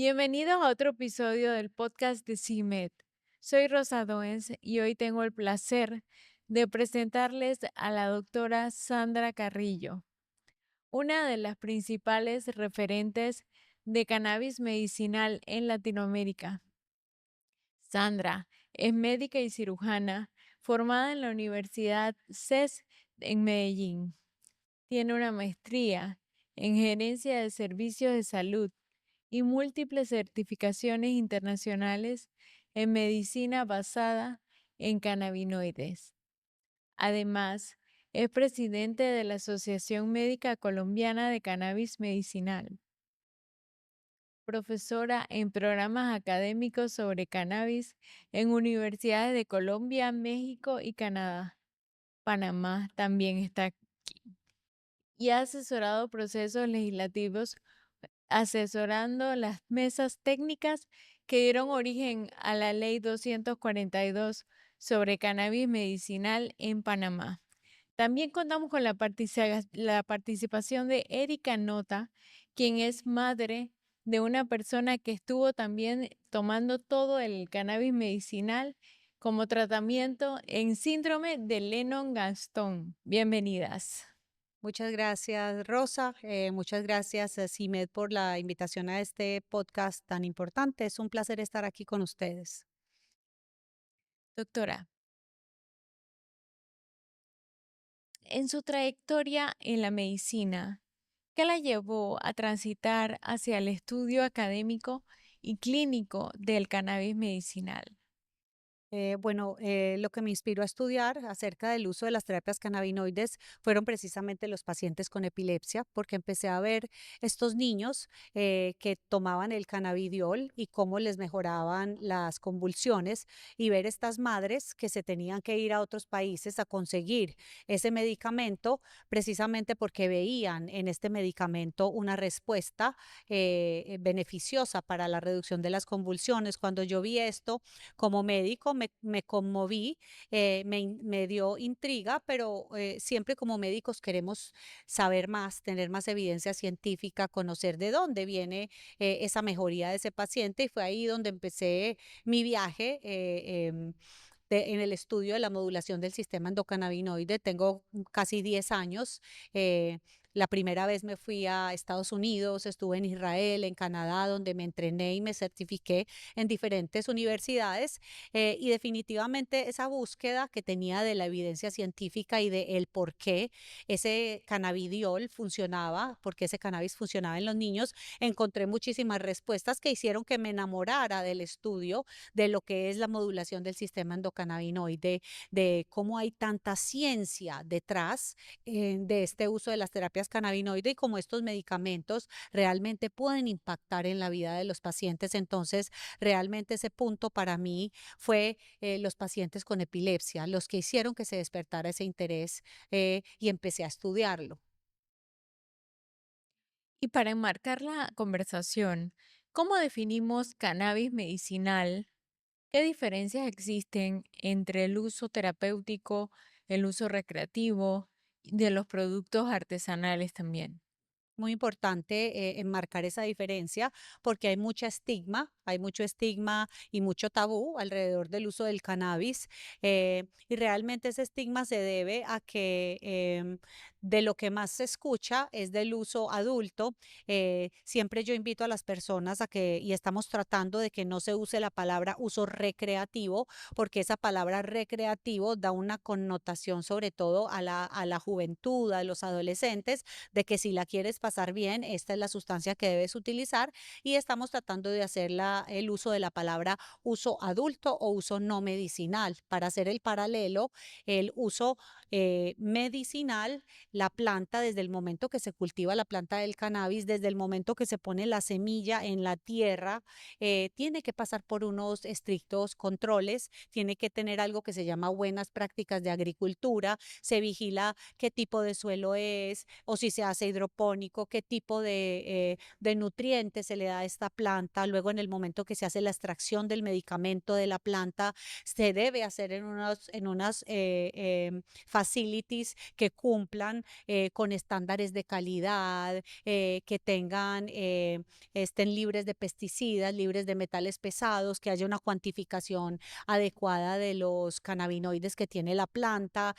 Bienvenidos a otro episodio del podcast de CIMED. Soy Rosa Doens y hoy tengo el placer de presentarles a la doctora Sandra Carrillo, una de las principales referentes de cannabis medicinal en Latinoamérica. Sandra es médica y cirujana formada en la Universidad CES en Medellín. Tiene una maestría en gerencia de servicios de salud y múltiples certificaciones internacionales en medicina basada en cannabinoides. Además, es presidente de la Asociación Médica Colombiana de Cannabis Medicinal, profesora en programas académicos sobre cannabis en universidades de Colombia, México y Canadá. Panamá también está aquí. Y ha asesorado procesos legislativos asesorando las mesas técnicas que dieron origen a la Ley 242 sobre cannabis medicinal en Panamá. También contamos con la participación de Erika Nota, quien es madre de una persona que estuvo también tomando todo el cannabis medicinal como tratamiento en síndrome de Lennon-Gastaut. Bienvenidas. Muchas gracias, Rosa. Muchas gracias, CIMED, por la invitación a este podcast tan importante. Es un placer estar aquí con ustedes. Doctora, en su trayectoria en la medicina, ¿qué la llevó a transitar hacia el estudio académico y clínico del cannabis medicinal? Lo que me inspiró a estudiar acerca del uso de las terapias cannabinoides fueron precisamente los pacientes con epilepsia, porque empecé a ver estos niños que tomaban el cannabidiol y cómo les mejoraban las convulsiones y ver estas madres que se tenían que ir a otros países a conseguir ese medicamento precisamente porque veían en este medicamento una respuesta beneficiosa para la reducción de las convulsiones. Cuando yo vi esto, como médico me conmoví, me dio intriga, pero siempre como médicos queremos saber más, tener más evidencia científica, conocer de dónde viene esa mejoría de ese paciente, y fue ahí donde empecé mi viaje. En el estudio de la modulación del sistema endocannabinoide. Tengo casi 10 años. La primera vez me fui a Estados Unidos, estuve en Israel, en Canadá, donde me entrené y me certifiqué en diferentes universidades, y definitivamente esa búsqueda que tenía de la evidencia científica y de el por qué ese cannabidiol funcionaba, por qué ese cannabis funcionaba en los niños, encontré muchísimas respuestas que hicieron que me enamorara del estudio de lo que es la modulación del sistema endocannabinoide, de cómo hay tanta ciencia detrás de este uso de las terapias cannabinoide y cómo estos medicamentos realmente pueden impactar en la vida de los pacientes. Entonces, realmente ese punto para mí fue los pacientes con epilepsia, los que hicieron que se despertara ese interés, y empecé a estudiarlo. Y para enmarcar la conversación, ¿cómo definimos cannabis medicinal? ¿Qué diferencias existen entre el uso terapéutico, el uso recreativo y de los productos artesanales también? Muy importante enmarcar esa diferencia porque hay mucho estigma y mucho tabú alrededor del uso del cannabis, y realmente ese estigma se debe a que de lo que más se escucha es del uso adulto. Siempre yo invito a las personas a que, y estamos tratando de que no se use la palabra uso recreativo, porque esa palabra recreativo da una connotación sobre todo a la juventud, a los adolescentes, de que si la quieres pasar bien, esta es la sustancia que debes utilizar, y estamos tratando de hacer el uso de la palabra uso adulto o uso no medicinal para hacer el paralelo. El uso medicinal, la planta, desde el momento que se cultiva la planta del cannabis, desde el momento que se pone la semilla en la tierra, tiene que pasar por unos estrictos controles, tiene que tener algo que se llama buenas prácticas de agricultura, se vigila qué tipo de suelo es, o si se hace hidropónico médico, qué tipo de nutrientes se le da a esta planta. Luego, en el momento que se hace la extracción del medicamento de la planta, se debe hacer en unas facilities que cumplan con estándares de calidad, que estén libres de pesticidas, libres de metales pesados, que haya una cuantificación adecuada de los cannabinoides que tiene la planta,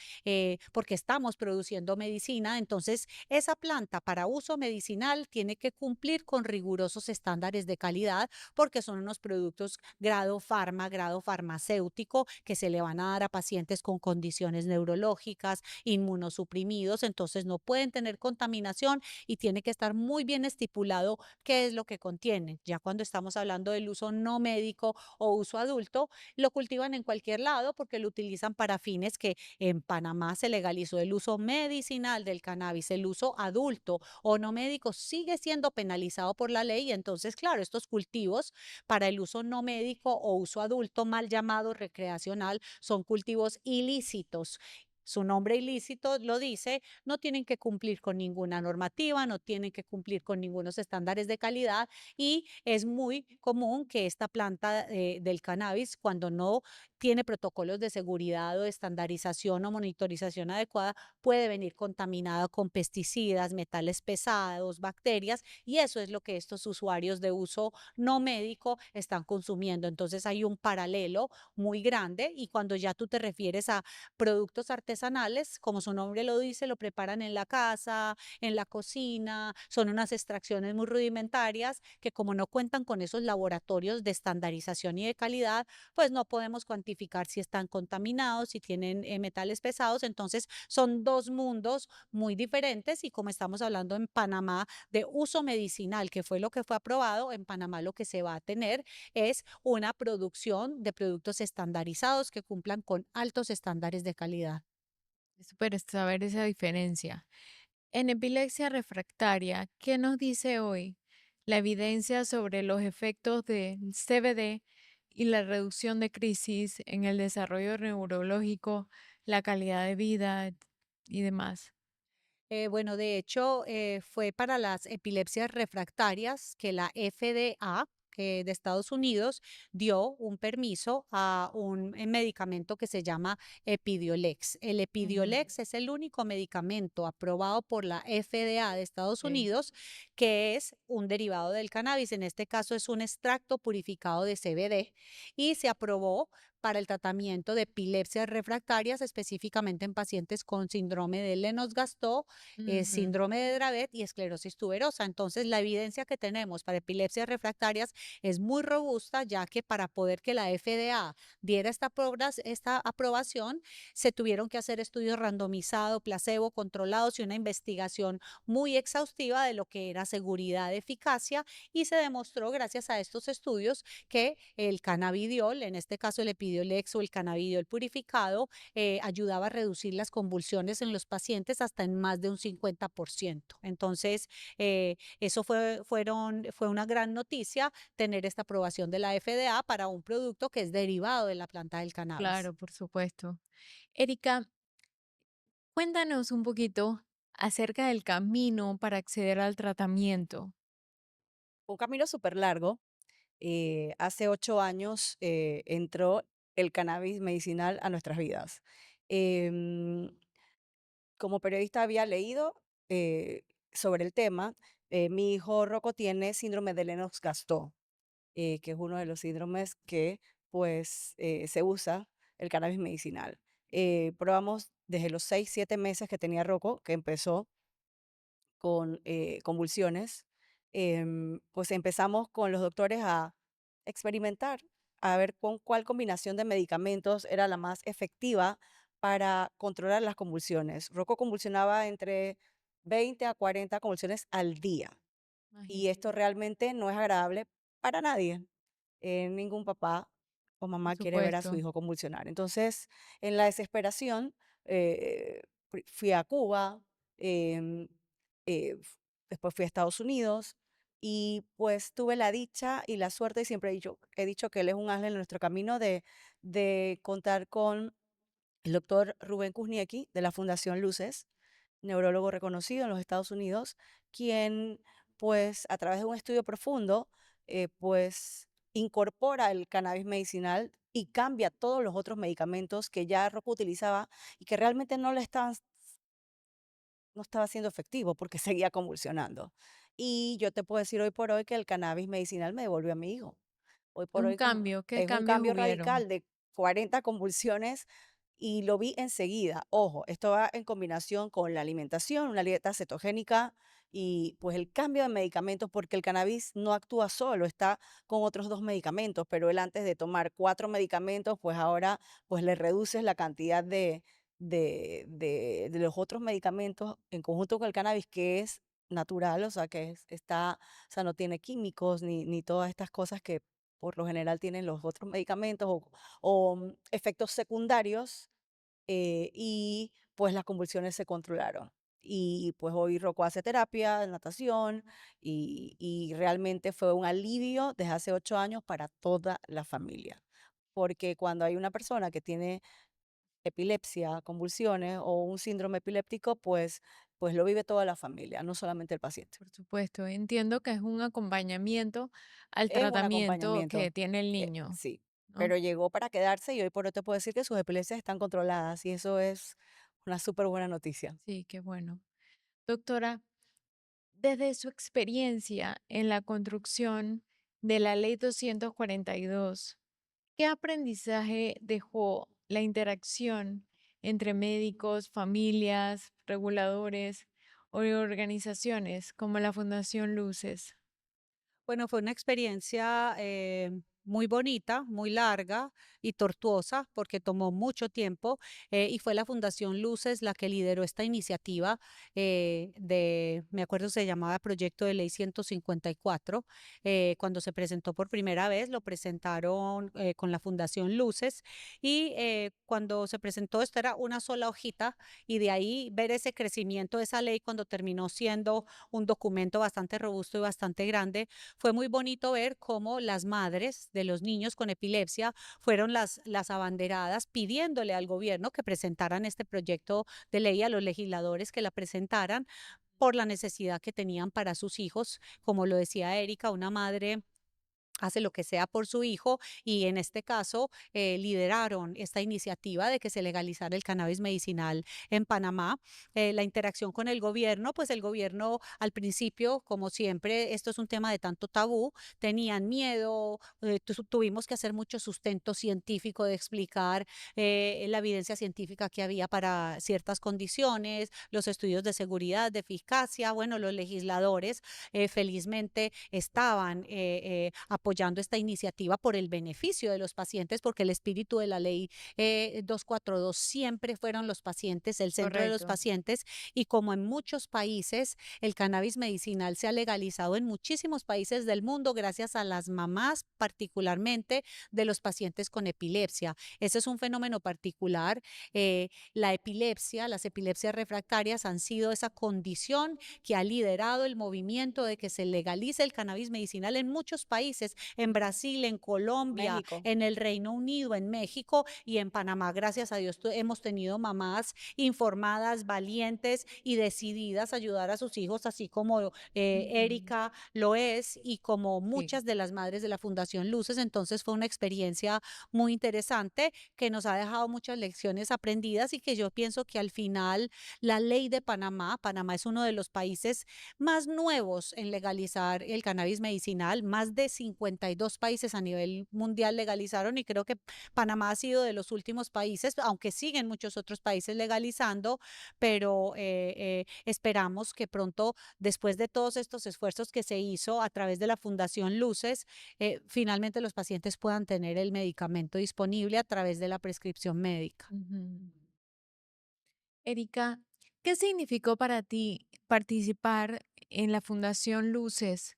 porque estamos produciendo medicina. Entonces, esa planta para uso medicinal tiene que cumplir con rigurosos estándares de calidad porque son unos productos grado farma, grado farmacéutico, que se le van a dar a pacientes con condiciones neurológicas, inmunosuprimidos. Entonces, no pueden tener contaminación y tiene que estar muy bien estipulado qué es lo que contiene. Ya cuando estamos hablando del uso no médico o uso adulto, lo cultivan en cualquier lado porque lo utilizan para fines que en Panamá se legalizó el uso medicinal del cannabis. El uso adulto o no médico sigue siendo penalizado por la ley. Entonces, claro, estos cultivos para el uso no médico o uso adulto, mal llamado recreacional, son cultivos ilícitos. Su nombre ilícito lo dice, no tienen que cumplir con ninguna normativa, no tienen que cumplir con ningunos estándares de calidad, y es muy común que esta planta del cannabis, cuando no tiene protocolos de seguridad o de estandarización o monitorización adecuada, puede venir contaminada con pesticidas, metales pesados, bacterias, y eso es lo que estos usuarios de uso no médico están consumiendo. Entonces hay un paralelo muy grande, y cuando ya tú te refieres a productos artesanales, como su nombre lo dice, lo preparan en la casa, en la cocina, son unas extracciones muy rudimentarias que, como no cuentan con esos laboratorios de estandarización y de calidad, pues no podemos cuantificar si están contaminados, si tienen metales pesados. Entonces son dos mundos muy diferentes, y como estamos hablando en Panamá de uso medicinal, que fue lo que fue aprobado, en Panamá lo que se va a tener es una producción de productos estandarizados que cumplan con altos estándares de calidad. Es súper saber esa diferencia. En epilepsia refractaria, ¿qué nos dice hoy la evidencia sobre los efectos del CBD y la reducción de crisis en el desarrollo neurológico, la calidad de vida y demás? Bueno, de hecho, fue para las epilepsias refractarias que la FDA de Estados Unidos dio un permiso a un medicamento que se llama Epidiolex. El Ujú, Epidiolex es el único medicamento aprobado por la FDA de Estados ok. Unidos que es un derivado del cannabis. En este caso es un extracto purificado de CBD, y se aprobó para el tratamiento de epilepsias refractarias, específicamente en pacientes con síndrome de Lennox-Gastaut, Ujú, síndrome de Dravet y esclerosis tuberosa. Entonces, la evidencia que tenemos para epilepsias refractarias es muy robusta, ya que para poder que la FDA diera esta aprobación, se tuvieron que hacer estudios randomizados, placebo, controlados, y una investigación muy exhaustiva de lo que era seguridad, eficacia, y se demostró gracias a estos estudios que el cannabidiol, en este caso el Epidiolex o el cannabidiol purificado, ayudaba a reducir las convulsiones en los pacientes hasta en más de un 50%. Entonces, eso fue una gran noticia tener esta aprobación de la FDA para un producto que es derivado de la planta del cannabis. claro, por supuesto. Erika, cuéntanos un poquito acerca del camino para acceder al tratamiento. Un camino súper largo. Hace 8 años entró el cannabis medicinal a nuestras vidas. Em, Como periodista había leído sobre el tema. Mi hijo Rocco tiene síndrome de Lennox-Gastaut, que es uno de los síndromes que pues se usa el cannabis medicinal. Probamos desde los 6, 7 meses que tenía Rocco, que empezó con convulsiones. Pues empezamos con los doctores a experimentar, a ver con cuál combinación de medicamentos era la más efectiva para controlar las convulsiones. Rocco convulsionaba entre 20 a 40 convulsiones al día, y esto Imagínate, realmente no es agradable para nadie. Ningún papá o por mamá quiere ver a su supuesto. hijo convulsionar. Entonces, en la desesperación, fui a Cuba, em, después fui a Estados Unidos, y pues tuve la dicha y la suerte, y siempre he dicho que él es un ángel en nuestro camino, de contar con el doctor Rubén Kuzniecki de la Fundación Luces, neurólogo reconocido en los Estados Unidos, quien pues a través de un estudio profundo pues incorpora el cannabis medicinal y cambia todos los otros medicamentos que ya Rocco utilizaba y que realmente no estaba siendo efectivo porque seguía convulsionando. Y yo te puedo decir hoy por hoy que el cannabis medicinal me devolvió a mi hijo. Hoy por Un hoy como cambio, ¿qué es un cambios cambio hubieron? radical de 40 convulsiones y lo vi enseguida. Ojo, esto va en combinación con la alimentación, una dieta cetogénica y pues el cambio de medicamentos, porque el cannabis no actúa solo, está con otros dos medicamentos, pero él antes de tomar cuatro medicamentos, pues ahora pues le reduces la cantidad de los otros medicamentos en conjunto con el cannabis, que es natural, o sea, o sea, no tiene químicos ni todas estas cosas que por lo general tienen los otros medicamentos o efectos secundarios y pues las convulsiones se controlaron. Y pues hoy Rocco hace terapia, natación y realmente fue un alivio desde hace 8 años para toda la familia. Porque cuando hay una persona que tiene epilepsia, convulsiones o un síndrome epiléptico, pues lo vive toda la familia, no solamente el paciente. Por supuesto, entiendo que es un acompañamiento al Es un tratamiento que acompañamiento, tiene el niño, sí, ¿no? pero llegó para quedarse y hoy por hoy te puedo decir que sus epilepsias están controladas y eso es una súper buena noticia. Sí, qué bueno. Doctora, desde su experiencia en la construcción de la Ley 242, ¿qué aprendizaje dejó la interacción entre médicos, familias, reguladores o organizaciones como la Fundación Luces? Bueno, fue una experiencia muy bonita, muy larga y tortuosa porque tomó mucho tiempo y fue la Fundación Luces la que lideró esta iniciativa me acuerdo se llamaba Proyecto de Ley 154. Cuando se presentó por primera vez, lo presentaron con la Fundación Luces y cuando se presentó esto era una sola hojita y de ahí ver ese crecimiento de esa ley cuando terminó siendo un documento bastante robusto y bastante grande fue muy bonito ver cómo las madres de los niños con epilepsia fueron las abanderadas pidiéndole al gobierno que presentaran este proyecto de ley a los legisladores que la presentaran por la necesidad que tenían para sus hijos. Como lo decía Erika, una madre hace lo que sea por su hijo y en este caso lideraron esta iniciativa de que se legalizara el cannabis medicinal en Panamá. La interacción con el gobierno, pues el gobierno al principio, como siempre, esto es un tema de tanto tabú, tenían miedo, tuvimos que hacer mucho sustento científico de explicar la evidencia científica que había para ciertas condiciones, los estudios de seguridad, de eficacia, bueno, los legisladores felizmente estaban apoyando esta iniciativa por el beneficio de los pacientes, porque el espíritu de la ley 242 siempre fueron los pacientes, el centro de los Correcto. pacientes, y como en muchos países el cannabis medicinal se ha legalizado en muchísimos países del mundo gracias a las mamás particularmente de los pacientes con epilepsia. Ese es un fenómeno particular. La epilepsia, las epilepsias refractarias han sido esa condición que ha liderado el movimiento de que se legalice el cannabis medicinal en muchos países, en Brasil, en Colombia, México. en el Reino Unido, en México y en Panamá. Gracias a Dios hemos tenido mamás informadas, valientes y decididas a ayudar a sus hijos, así como Ujú. Erika lo es y como Sí, muchas de las madres de la Fundación Luces. Entonces fue una experiencia muy interesante que nos ha dejado muchas lecciones aprendidas y que yo pienso que al final la ley de Panamá, Panamá es uno de los países más nuevos en legalizar el cannabis medicinal, más de 52 países a nivel mundial legalizaron y creo que Panamá ha sido de los últimos países, aunque siguen muchos otros países legalizando, pero esperamos que pronto, después de todos estos esfuerzos que se hizo a través de la Fundación Luces, finalmente los pacientes puedan tener el medicamento disponible a través de la prescripción médica. ujú. Erika, ¿qué significó para ti participar en la Fundación Luces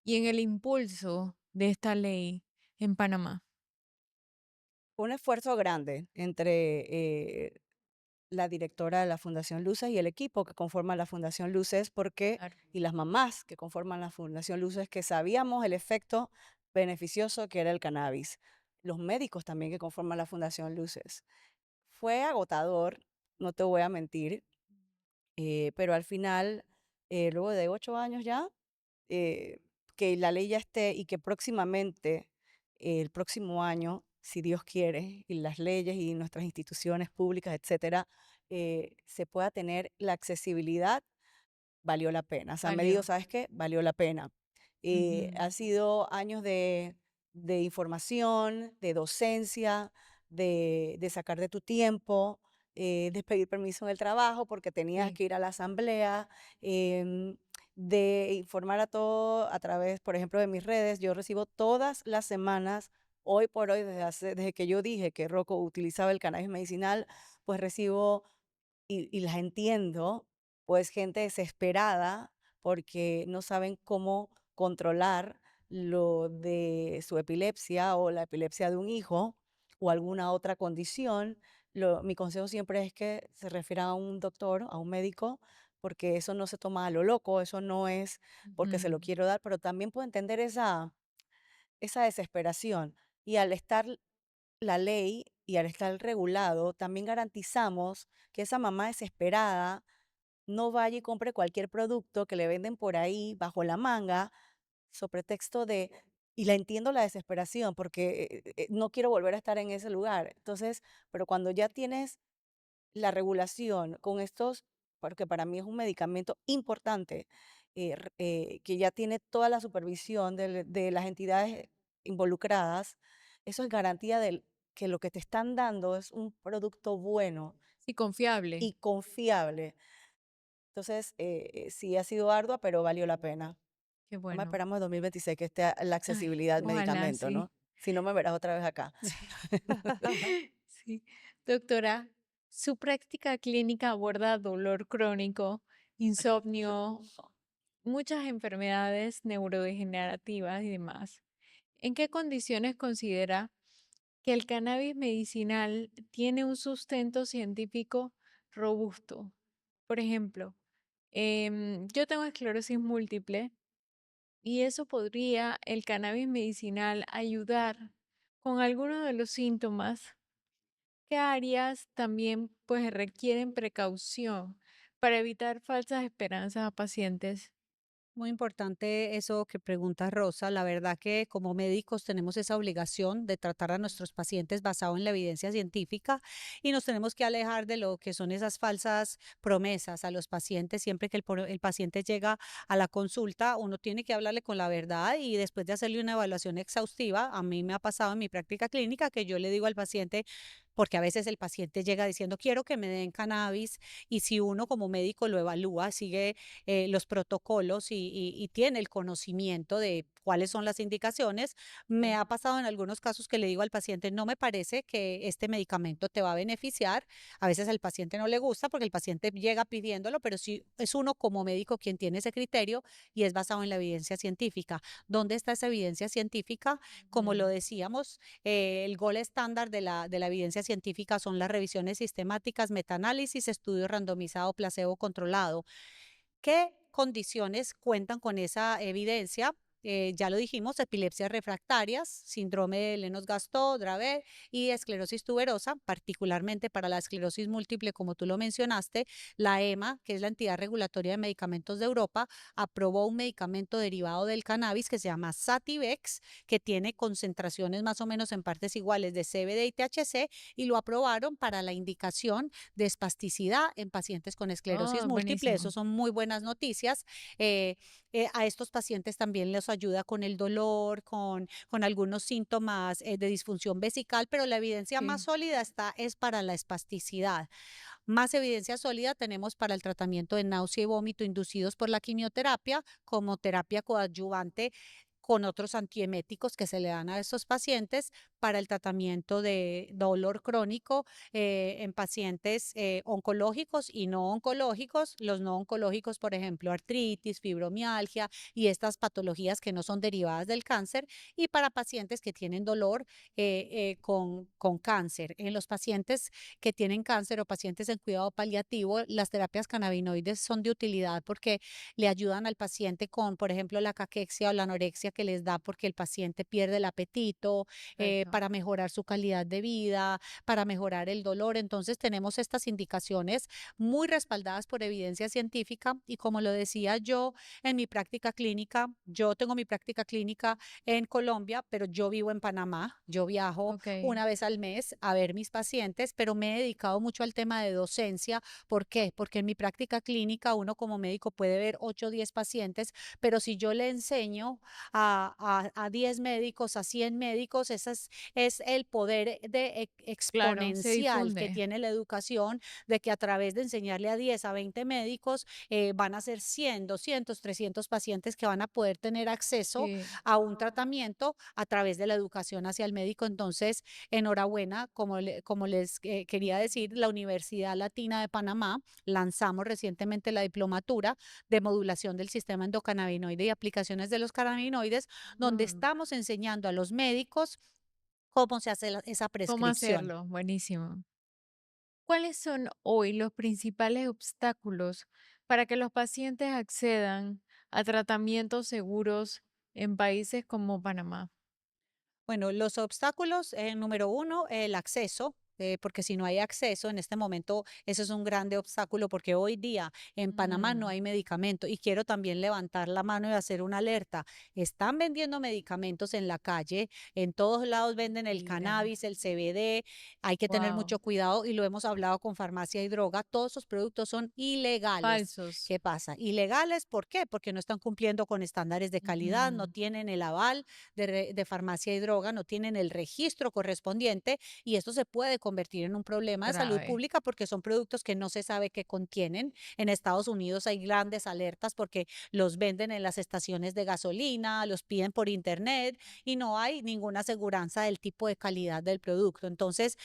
y en el impulso de esta ley en Panamá? Fue un esfuerzo grande entre la directora de la Fundación Luces y el equipo que conforma la Fundación Luces, Claro. y las mamás que conforman la Fundación Luces, que sabíamos el efecto beneficioso que era el cannabis. Los médicos también que conforman la Fundación Luces. Fue agotador, no te voy a mentir, pero al final, luego de 8 años ya, eh, que la ley ya esté y que próximamente, el próximo año, si Dios quiere, y las leyes y nuestras instituciones públicas, etcétera, se pueda tener la accesibilidad, valió la pena. O sea, me digo, Valió. ¿sabes qué? Valió la pena. Ujú. Ha sido años de información, de docencia, de sacar de tu tiempo, de pedir permiso en el trabajo porque tenías Sí. que ir a la asamblea, em, de informar a todo a través, por ejemplo, de mis redes. Yo recibo todas las semanas, hoy por hoy, desde que yo dije que Rocco utilizaba el cannabis medicinal, pues recibo y las entiendo, pues gente desesperada porque no saben cómo controlar lo de su epilepsia o la epilepsia de un hijo o alguna otra condición. Mi consejo siempre es que se refieran a un doctor, a un médico, porque eso no se toma a lo loco, eso no es porque se lo Ujú. quiero dar, pero también puedo entender esa desesperación. Y al estar la ley y al estar regulado, también garantizamos que esa mamá desesperada no vaya y compre cualquier producto que le venden por ahí bajo la manga, sobre pretexto de, y la entiendo la desesperación, porque no quiero volver a estar en ese lugar. Entonces, pero cuando ya tienes la regulación con estos, porque para mí es un medicamento importante, que ya tiene toda la supervisión de las entidades involucradas, eso es garantía de que lo que te están dando es un producto bueno Sí, confiable. y confiable. Entonces, sí ha sido ardua, pero valió la pena. Qué No me bueno. esperamos el 2026 que esté la Ay, accesibilidad al ojalá medicamento, sí. ¿no? Si no, me verás otra vez acá. Sí. Doctora, ¿su práctica clínica aborda dolor crónico, insomnio, muchas enfermedades neurodegenerativas y demás? ¿En qué condiciones considera que el cannabis medicinal tiene un sustento científico robusto? Por ejemplo, yo tengo esclerosis múltiple y eso podría el cannabis medicinal ayudar con algunos de los síntomas. ¿Qué áreas también pues requieren precaución para evitar falsas esperanzas a pacientes? Muy importante eso que pregunta Rosa. La verdad que como médicos tenemos esa obligación de tratar a nuestros pacientes basado en la evidencia científica y nos tenemos que alejar de lo que son esas falsas promesas a los pacientes. Siempre que el paciente llega a la consulta, uno tiene que hablarle con la verdad y después de hacerle una evaluación exhaustiva, a mí me ha pasado en mi práctica clínica que yo le digo al paciente, porque a veces el paciente llega diciendo, quiero que me den cannabis, y si uno como médico lo evalúa, sigue los protocolos y tiene el conocimiento de cuáles son las indicaciones. Me Sí. ha pasado en algunos casos que le digo al paciente, no me parece que este medicamento te va a beneficiar. A veces al paciente no le gusta porque el paciente llega pidiéndolo, pero sí es uno como médico quien tiene ese criterio y es basado en la evidencia científica. ¿Dónde está esa evidencia científica? Como lo Ujú. decíamos, el gol estándar de la evidencia científica son las revisiones sistemáticas, metaanálisis, estudio randomizado, placebo controlado. ¿Qué condiciones cuentan con esa evidencia? Ya lo dijimos, epilepsias refractarias, síndrome de Lennox-Gastaut, Dravet y esclerosis tuberosa, particularmente para la esclerosis múltiple, como tú lo mencionaste. La EMA, que es la entidad regulatoria de medicamentos de Europa, aprobó un medicamento derivado del cannabis que se llama Sativex, que tiene concentraciones más o menos en partes iguales de CBD y THC, y lo aprobaron para la indicación de espasticidad en pacientes con esclerosis Oh, múltiple. Eso buenísimo. son muy buenas noticias. Eh, a estos pacientes también les ayuda con el dolor, con algunos síntomas de disfunción vesical, pero la evidencia más Sí. sólida es para la espasticidad. Más evidencia sólida tenemos para el tratamiento de náusea y vómito inducidos por la quimioterapia como terapia coadyuvante con otros antieméticos que se le dan a estos pacientes para el tratamiento de dolor crónico en pacientes oncológicos y no oncológicos. Los no oncológicos, por ejemplo, artritis, fibromialgia y estas patologías que no son derivadas del cáncer. Y para pacientes que tienen dolor con cáncer. En los pacientes que tienen cáncer o pacientes en cuidado paliativo, las terapias cannabinoides son de utilidad porque le ayudan al paciente con, por ejemplo, la caquexia o la anorexia que les da porque el paciente pierde el apetito, Correcto. para mejorar su calidad de vida, para mejorar el dolor. Entonces tenemos estas indicaciones muy respaldadas por evidencia científica y como lo decía yo en mi práctica clínica, yo tengo mi práctica clínica en Colombia, pero yo vivo en Panamá. Yo viajo Ok, una vez al mes a ver mis pacientes, pero me he dedicado mucho al tema de docencia. ¿Por qué? Porque en mi práctica clínica uno como médico puede ver 8 o 10 pacientes, pero si yo le enseño a 10 médicos, a 100 médicos, es el poder claro, se exponencial que difunde. tiene la educación, de que a través de enseñarle a 10 a 20 médicos, van a ser 100, 200, 300 pacientes que van a poder tener acceso Sí. a un tratamiento a través de la educación hacia el médico. Entonces, enhorabuena, como les quería decir, la Universidad Latina de Panamá lanzamos recientemente la diplomatura de modulación del sistema endocannabinoide y aplicaciones de los cannabinoides, donde Mm, estamos enseñando a los médicos cómo se hace esa ¿Cómo prescripción. hacerlo? Buenísimo. ¿Cuáles son hoy los principales obstáculos para que los pacientes accedan a tratamientos seguros en países como Panamá? Bueno, los obstáculos, número uno, el acceso. Porque si no hay acceso en este momento, eso es un grande obstáculo porque hoy día en Panamá no Mm, hay medicamento y quiero también levantar la mano y hacer una alerta. Están vendiendo medicamentos en la calle, en todos lados venden el Mira, cannabis, el CBD, hay que tener wow, mucho cuidado y lo hemos hablado con farmacia y droga, todos esos productos son ilegales. falsos. ¿Qué pasa? Ilegales, ¿por qué? Porque no están cumpliendo con estándares de calidad, no Ujú, tienen el aval de farmacia y droga, no tienen el registro correspondiente y esto se puede convertir en un problema de salud grave. pública porque son productos que no se sabe qué contienen. En Estados Unidos hay grandes alertas porque los venden en las estaciones de gasolina, los piden por internet y no hay ninguna aseguranza del tipo de calidad del producto. Entonces,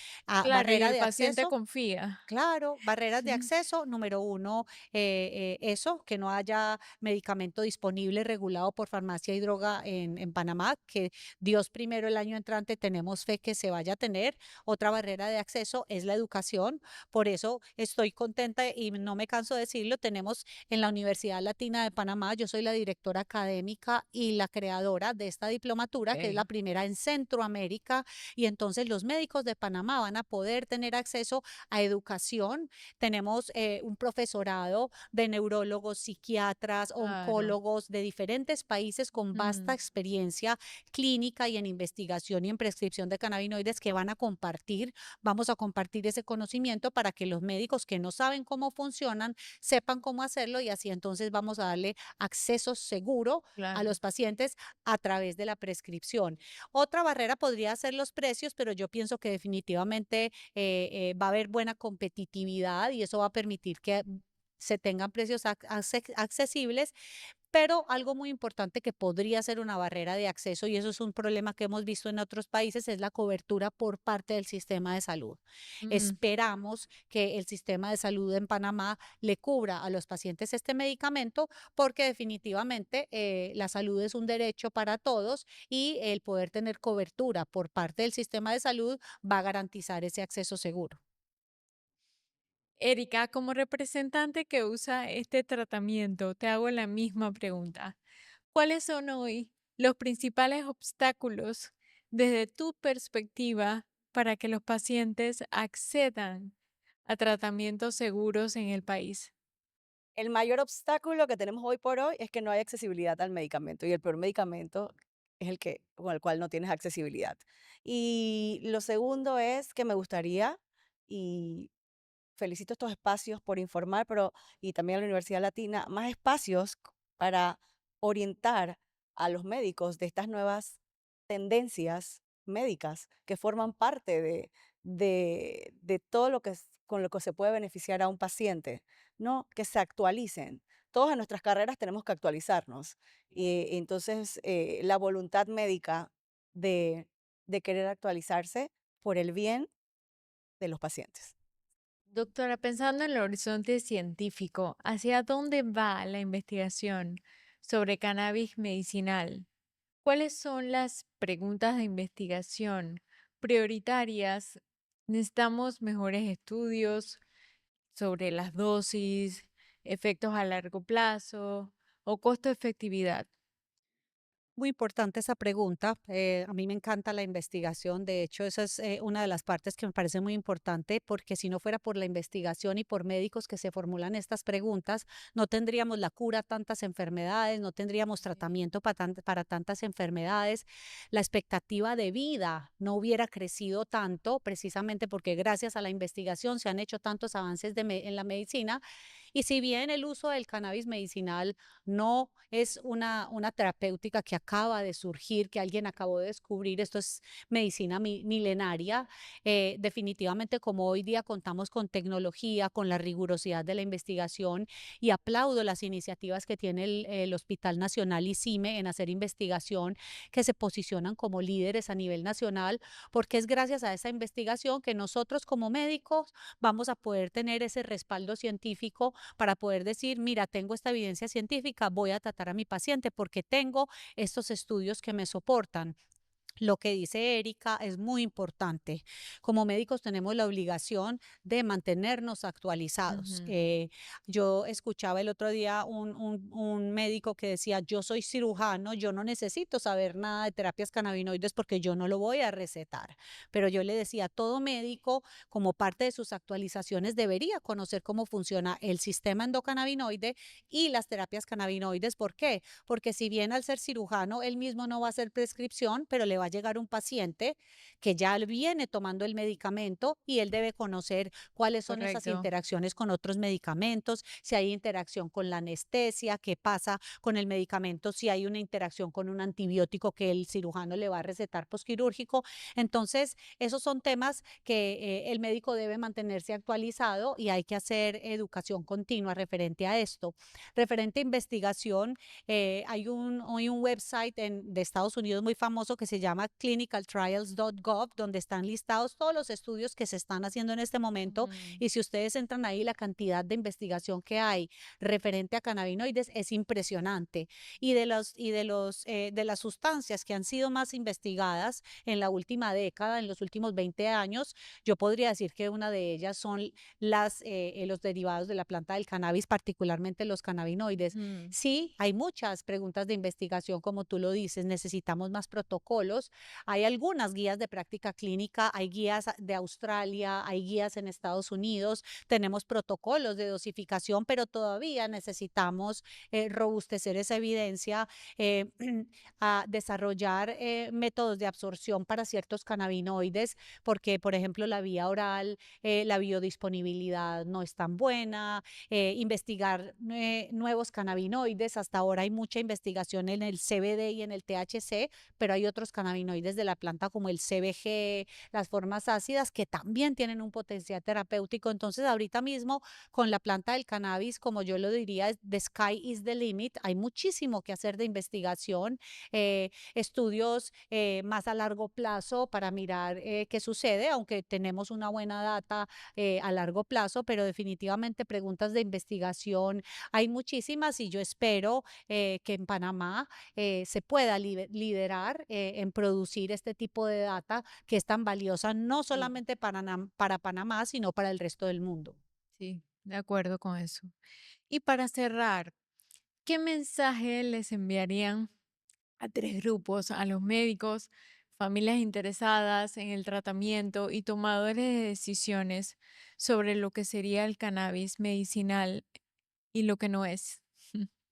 Claro, y barrera el de paciente acceso. confía. Claro, barreras de acceso, número uno, eso, que no haya medicamento disponible regulado por farmacia y droga en Panamá, que Dios primero el año entrante tenemos fe que se vaya a tener. Otra barrera de acceso es la educación, por eso estoy contenta y no me canso de decirlo, tenemos en la Universidad Latina de Panamá, yo soy la directora académica y la creadora de esta diplomatura, que es la Ok, primera en Centroamérica, y entonces los médicos de Panamá van a poder tener acceso a educación. Tenemos un profesorado de neurólogos, psiquiatras, claro. oncólogos de diferentes países con vasta Mm, experiencia clínica y en investigación y en prescripción de cannabinoides que van a compartir. Vamos a compartir ese conocimiento para que los médicos que no saben cómo funcionan sepan cómo hacerlo y así entonces vamos a darle acceso seguro a claro. los pacientes a través de la prescripción. Otra barrera podría ser los precios, pero yo pienso que definitivamente va a haber buena competitividad y eso va a permitir que se tengan precios accesibles, pero algo muy importante que podría ser una barrera de acceso, y eso es un problema que hemos visto en otros países, es la cobertura por parte del sistema de salud. Mm, Esperamos que el sistema de salud en Panamá le cubra a los pacientes este medicamento, porque definitivamente la salud es un derecho para todos y el poder tener cobertura por parte del sistema de salud va a garantizar ese acceso seguro. Erika, como representante que usa este tratamiento, te hago la misma pregunta. ¿Cuáles son hoy los principales obstáculos desde tu perspectiva para que los pacientes accedan a tratamientos seguros en el país? El mayor obstáculo que tenemos hoy por hoy es que no hay accesibilidad al medicamento y el peor medicamento es el que con el cual no tienes accesibilidad. Y lo segundo es que me gustaría, y felicito estos espacios por informar, pero y también a la Universidad Latina, más espacios para orientar a los médicos de estas nuevas tendencias médicas que forman parte de todo lo que con lo que se puede beneficiar a un paciente, ¿no? Que se actualicen. Todas en nuestras carreras tenemos que actualizarnos. Y entonces, la voluntad médica de, de querer actualizarse por el bien de los pacientes. Doctora, pensando en el horizonte científico, ¿hacia dónde va la investigación sobre cannabis medicinal? ¿Cuáles son las preguntas de investigación prioritarias? Necesitamos mejores estudios sobre las dosis, efectos a largo plazo o costo-efectividad. Muy importante esa pregunta. A mí me encanta la investigación. De hecho, esa es una de las partes que me parece muy importante, porque si no fuera por la investigación y por médicos que se formulan estas preguntas, no tendríamos la cura a tantas enfermedades, no tendríamos tratamiento para tantas enfermedades. La expectativa de vida no hubiera crecido tanto, precisamente porque gracias a la investigación se han hecho tantos avances en la medicina. Y si bien el uso del cannabis medicinal no es una terapéutica que acaba de surgir, que alguien acabó de descubrir, esto es medicina milenaria, definitivamente como hoy día contamos con tecnología, con la rigurosidad de la investigación, y aplaudo las iniciativas que tiene el Hospital Nacional y CIME en hacer investigación, que se posicionan como líderes a nivel nacional, porque es gracias a esa investigación que nosotros como médicos vamos a poder tener ese respaldo científico para poder decir, mira, tengo esta evidencia científica, voy a tratar a mi paciente porque tengo estos estudios que me soportan. Lo que dice Erika es muy importante. Como médicos tenemos la obligación de mantenernos actualizados. Ujú. Yo escuchaba el otro día un médico que decía, yo soy cirujano, yo no necesito saber nada de terapias cannabinoides porque yo no lo voy a recetar. Pero yo le decía, todo médico, como parte de sus actualizaciones, debería conocer cómo funciona el sistema endocannabinoide y las terapias cannabinoides. ¿Por qué? Porque si bien al ser cirujano, él mismo no va a hacer prescripción, pero le va a llegar un paciente que ya viene tomando el medicamento y él debe conocer cuáles son esas Correcto. interacciones con otros medicamentos, si hay interacción con la anestesia, qué pasa con el medicamento, si hay una interacción con un antibiótico que el cirujano le va a recetar posquirúrgico. Entonces, esos son temas que el médico debe mantenerse actualizado y hay que hacer educación continua referente a esto. Referente a investigación, hay un website de Estados Unidos muy famoso que se llama clinicaltrials.gov, donde están listados todos los estudios que se están haciendo en este momento. Ujú. Y si ustedes entran ahí, la cantidad de investigación que hay referente a cannabinoides es impresionante. De las sustancias que han sido más investigadas en la última década, en los últimos 20 años, yo podría decir que una de ellas son los derivados de la planta del cannabis, particularmente los cannabinoides. Mm. Sí, hay muchas preguntas de investigación, como tú lo dices, necesitamos más protocolos. Hay algunas guías de práctica clínica, hay guías de Australia, hay guías en Estados Unidos, tenemos protocolos de dosificación, pero todavía necesitamos robustecer esa evidencia, eh, a desarrollar métodos de absorción para ciertos cannabinoides, porque, por ejemplo, la vía oral, la biodisponibilidad no es tan buena, investigar nuevos cannabinoides. Hasta ahora hay mucha investigación en el CBD y en el THC, pero hay otros cannabinoides de la planta como el CBG, las formas ácidas, que también tienen un potencial terapéutico. Entonces, ahorita mismo con la planta del cannabis, como yo lo diría, the sky is the limit. Hay muchísimo que hacer de investigación, estudios más a largo plazo para mirar qué sucede, aunque tenemos una buena data a largo plazo, pero definitivamente preguntas de investigación hay muchísimas, y yo espero que en Panamá se pueda liderar en producir este tipo de data que es tan valiosa, no Sí, solamente para Panamá, sino para el resto del mundo. sí, de acuerdo con eso. Y para cerrar, ¿qué mensaje les enviarían a tres grupos: a los médicos, familias interesadas en el tratamiento y tomadores de decisiones sobre lo que sería el cannabis medicinal y lo que no es?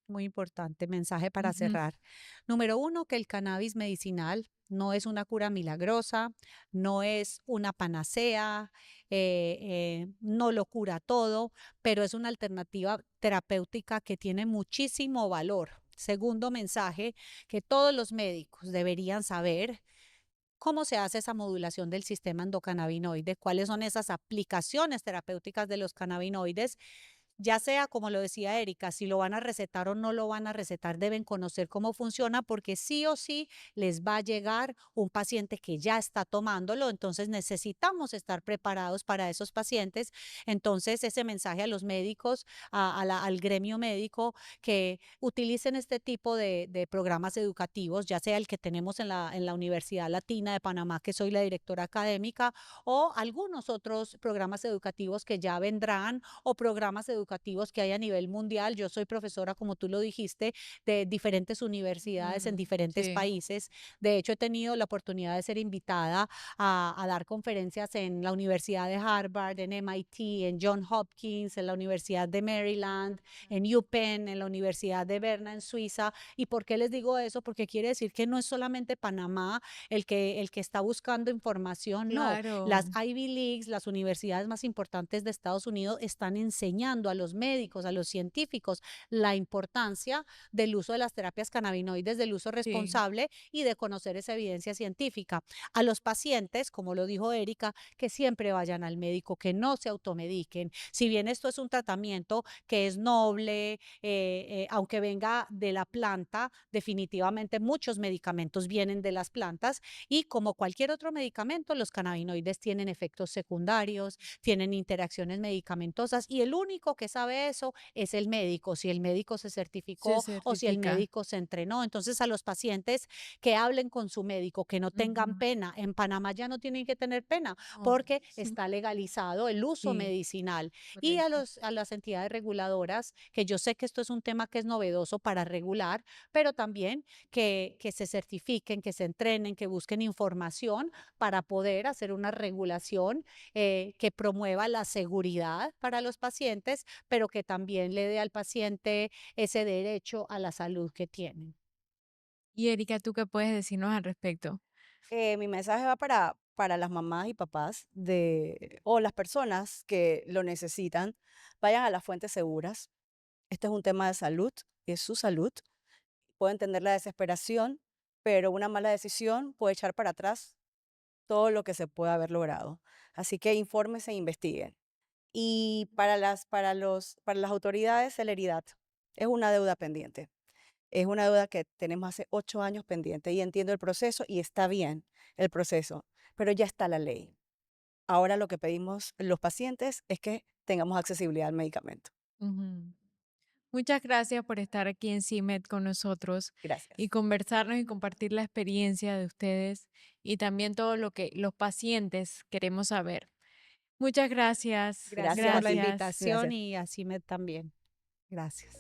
Muy importante mensaje para Ujú. cerrar. Número uno, que el cannabis medicinal no es una cura milagrosa, no es una panacea, no lo cura todo, pero es una alternativa terapéutica que tiene muchísimo valor. Segundo mensaje, que todos los médicos deberían saber cómo se hace esa modulación del sistema endocannabinoide, cuáles son esas aplicaciones terapéuticas de los cannabinoides, ya sea, como lo decía Erika, si lo van a recetar o no lo van a recetar, deben conocer cómo funciona, porque sí o sí les va a llegar un paciente que ya está tomándolo. Entonces necesitamos estar preparados para esos pacientes. Entonces, ese mensaje a los médicos, al gremio médico, que utilicen este tipo de programas educativos, ya sea el que tenemos en la Universidad Latina de Panamá, que soy la directora académica, o algunos otros programas educativos que ya vendrán, o programas educativos educativos que hay a nivel mundial. Yo soy profesora, como tú lo dijiste, de diferentes universidades en diferentes Sí, países. De hecho, he tenido la oportunidad de ser invitada a dar conferencias en la Universidad de Harvard, en MIT, en Johns Hopkins, en la Universidad de Maryland, en UPenn, en la Universidad de Berna, en Suiza. ¿Y por qué les digo eso? Porque quiere decir que no es solamente Panamá el que está buscando información, no. Las claro. Ivy Leagues, las universidades más importantes de Estados Unidos, están enseñando a los médicos, a los científicos, la importancia del uso de las terapias cannabinoides, del uso Sí, responsable y de conocer esa evidencia científica. A los pacientes, como lo dijo Erika, que siempre vayan al médico, que no se automediquen. Si bien esto es un tratamiento que es noble, aunque venga de la planta, definitivamente muchos medicamentos vienen de las plantas y como cualquier otro medicamento, los cannabinoides tienen efectos secundarios, tienen interacciones medicamentosas y el único que sabe eso es el médico, si el médico se se certificó o si el certifica. médico se entrenó. Entonces, a los pacientes que hablen con su médico, que no tengan Ujú. pena. En Panamá ya no tienen que tener pena Oh, porque está legalizado el uso sí, medicinal. Y correcto. a las entidades reguladoras, que yo sé que esto es un tema que es novedoso para regular, pero también que se certifiquen, que se entrenen, que busquen información para poder hacer una regulación que promueva la seguridad para los pacientes, pero que también le dé al paciente ese derecho a la salud que tienen. Y Erika, ¿tú qué puedes decirnos al respecto? Mi mensaje va para las mamás y papás o las personas que lo necesitan. Vayan a las fuentes seguras. Este es un tema de salud, es su salud. Puedo entender la desesperación, pero una mala decisión puede echar para atrás todo lo que se puede haber logrado. Así que infórmense e investiguen. Y para las autoridades, celeridad. Es una deuda pendiente. Es una deuda que tenemos hace 8 años pendiente y entiendo el proceso y está bien el proceso, pero ya está la ley. Ahora lo que pedimos los pacientes es que tengamos accesibilidad al medicamento. Ujú. Muchas gracias por estar aquí en CIMED con nosotros y Gracias. conversarnos y compartir la experiencia de ustedes y también todo lo que los pacientes queremos saber. Muchas gracias. Gracias Gracias por a la ti. Gracias. invitación Gracias. y así me también. Gracias.